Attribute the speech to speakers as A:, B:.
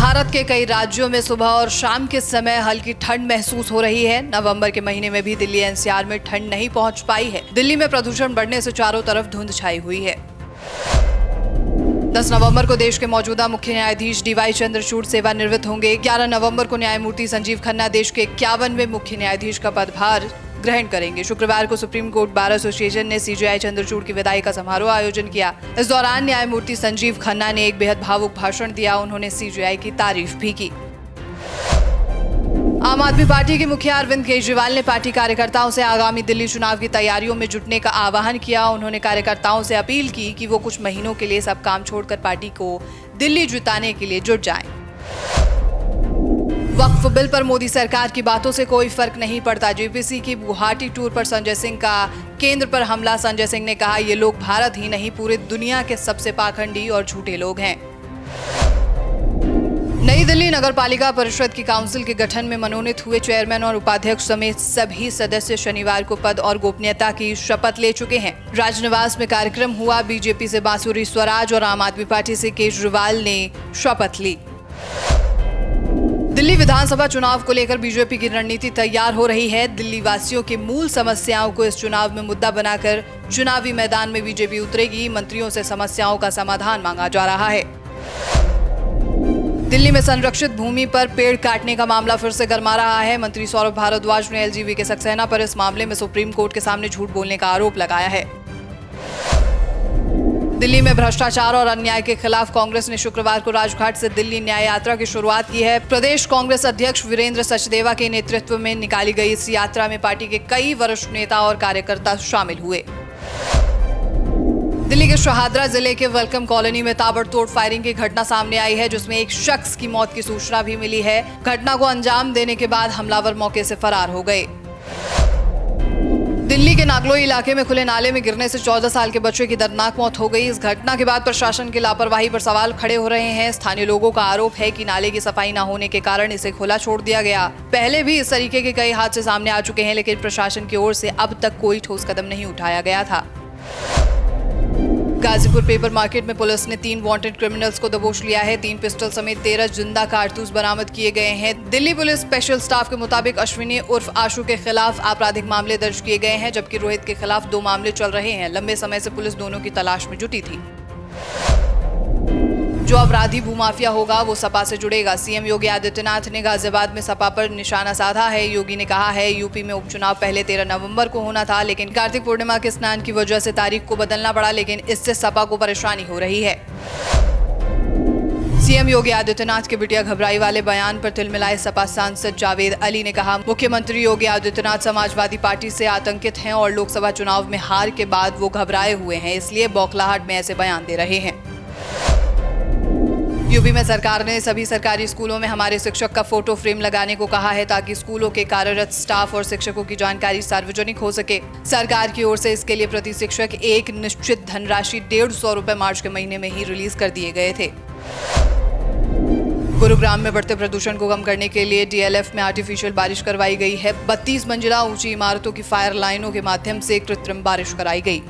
A: भारत के कई राज्यों में सुबह और शाम के समय हल्की ठंड महसूस हो रही है। नवंबर के महीने में भी दिल्ली एनसीआर में ठंड नहीं पहुंच पाई है। दिल्ली में प्रदूषण बढ़ने से चारों तरफ धुंध छाई हुई है। 10 नवंबर को देश के मौजूदा मुख्य न्यायाधीश डीवाई चंद्रचूड़ सेवानिवृत्त होंगे। 11 नवंबर को न्यायमूर्ति संजीव खन्ना देश के 51वें मुख्य न्यायाधीश का पदभार ग्रहण करेंगे। शुक्रवार को सुप्रीम कोर्ट बार एसोसिएशन ने सीजेआई चंद्रचूड़ की विदाई का समारोह आयोजन किया। इस दौरान न्यायमूर्ति संजीव खन्ना ने एक बेहद भावुक भाषण दिया। उन्होंने सीजेआई की तारीफ भी की। आम आदमी पार्टी के मुखिया अरविंद केजरीवाल ने पार्टी कार्यकर्ताओं से आगामी दिल्ली चुनाव की तैयारियों में जुटने का आह्वान किया। उन्होंने कार्यकर्ताओं से अपील की कि वो कुछ महीनों के लिए सब काम छोड़कर पार्टी को दिल्ली जिताने के लिए जुट जाएं। वक्फ बिल पर मोदी सरकार की बातों से कोई फर्क नहीं पड़ता। जेपीसी की गुवाहाटी टूर पर संजय सिंह का केंद्र पर हमला। संजय सिंह ने कहा, ये लोग भारत ही नहीं पूरी दुनिया के सबसे पाखंडी और झूठे लोग हैं। नई दिल्ली नगर पालिका परिषद की काउंसिल के गठन में मनोनीत हुए चेयरमैन और उपाध्यक्ष समेत सभी सदस्य शनिवार को पद और गोपनीयता की शपथ ले चुके हैं। राजनिवास में कार्यक्रम हुआ। बीजेपी से बांसुरी स्वराज और आम आदमी पार्टी से केजरीवाल ने शपथ ली। दिल्ली विधानसभा चुनाव को लेकर बीजेपी की रणनीति तैयार हो रही है। दिल्ली वासियों की मूल समस्याओं को इस चुनाव में मुद्दा बनाकर चुनावी मैदान में बीजेपी उतरेगी। मंत्रियों से समस्याओं का समाधान मांगा जा रहा है। दिल्ली में संरक्षित भूमि पर पेड़ काटने का मामला फिर से गरमा रहा है। मंत्री सौरभ भारद्वाज ने एलजीवी के सक्सेना पर इस मामले में सुप्रीम कोर्ट के सामने झूठ बोलने का आरोप लगाया है। दिल्ली में भ्रष्टाचार और अन्याय के खिलाफ कांग्रेस ने शुक्रवार को राजघाट से दिल्ली न्याय यात्रा की शुरुआत की है। प्रदेश कांग्रेस अध्यक्ष वीरेंद्र सचदेवा के नेतृत्व में निकाली गई इस यात्रा में पार्टी के कई वरिष्ठ नेता और कार्यकर्ता शामिल हुए। दिल्ली के शहादरा जिले के वेलकम कॉलोनी में ताबड़तोड़ फायरिंग की घटना सामने आई है, जिसमें एक शख्स की मौत की सूचना भी मिली है। घटना को अंजाम देने के बाद हमलावर मौके से फरार हो गए। दिल्ली के नागलोई इलाके में खुले नाले में गिरने से 14 साल के बच्चे की दर्दनाक मौत हो गई। इस घटना के बाद प्रशासन की लापरवाही पर सवाल खड़े हो रहे हैं। स्थानीय लोगों का आरोप है कि नाले की सफाई न होने के कारण इसे खुला छोड़ दिया गया। पहले भी इस तरीके के कई हादसे सामने आ चुके हैं, लेकिन प्रशासन की ओर से अब तक कोई ठोस कदम नहीं उठाया गया था। गाजीपुर पेपर मार्केट में पुलिस ने 3 वांटेड क्रिमिनल्स को दबोच लिया है। 3 पिस्टल समेत 13 जिंदा कारतूस बरामद किए गए हैं। दिल्ली पुलिस स्पेशल स्टाफ के मुताबिक अश्विनी उर्फ आशु के खिलाफ आपराधिक मामले दर्ज किए गए हैं, जबकि रोहित के खिलाफ 2 मामले चल रहे हैं। लंबे समय से पुलिस दोनों की तलाश में जुटी थी। जो अपराधी भूमाफिया होगा वो सपा से जुड़ेगा। सीएम योगी आदित्यनाथ ने गाजियाबाद में सपा पर निशाना साधा है। योगी ने कहा है, यूपी में उपचुनाव पहले 13 नवंबर को होना था, लेकिन कार्तिक पूर्णिमा के स्नान की वजह से तारीख को बदलना पड़ा, लेकिन इससे सपा को परेशानी हो रही है। सीएम योगी आदित्यनाथ के बिटिया घबराई वाले बयान पर तिलमिलाए सपा सांसद जावेद अली ने कहा, मुख्यमंत्री योगी आदित्यनाथ समाजवादी पार्टी से आतंकित हैं और लोकसभा चुनाव में हार के बाद वो घबराए हुए हैं, इसलिए बौखलाहट में ऐसे बयान दे रहे हैं। यूपी में सरकार ने सभी सरकारी स्कूलों में हमारे शिक्षक का फोटो फ्रेम लगाने को कहा है, ताकि स्कूलों के कार्यरत स्टाफ और शिक्षकों की जानकारी सार्वजनिक हो सके। सरकार की ओर से इसके लिए प्रति शिक्षक एक निश्चित धनराशि 150 रुपए मार्च के महीने में ही रिलीज कर दिए गए थे। गुरुग्राम में बढ़ते प्रदूषण को कम करने के लिए डीएलएफ में आर्टिफिशियल बारिश करवाई गई है। 32 मंजिला ऊंची इमारतों की फायर लाइनों के माध्यम से कृत्रिम बारिश कराई गई।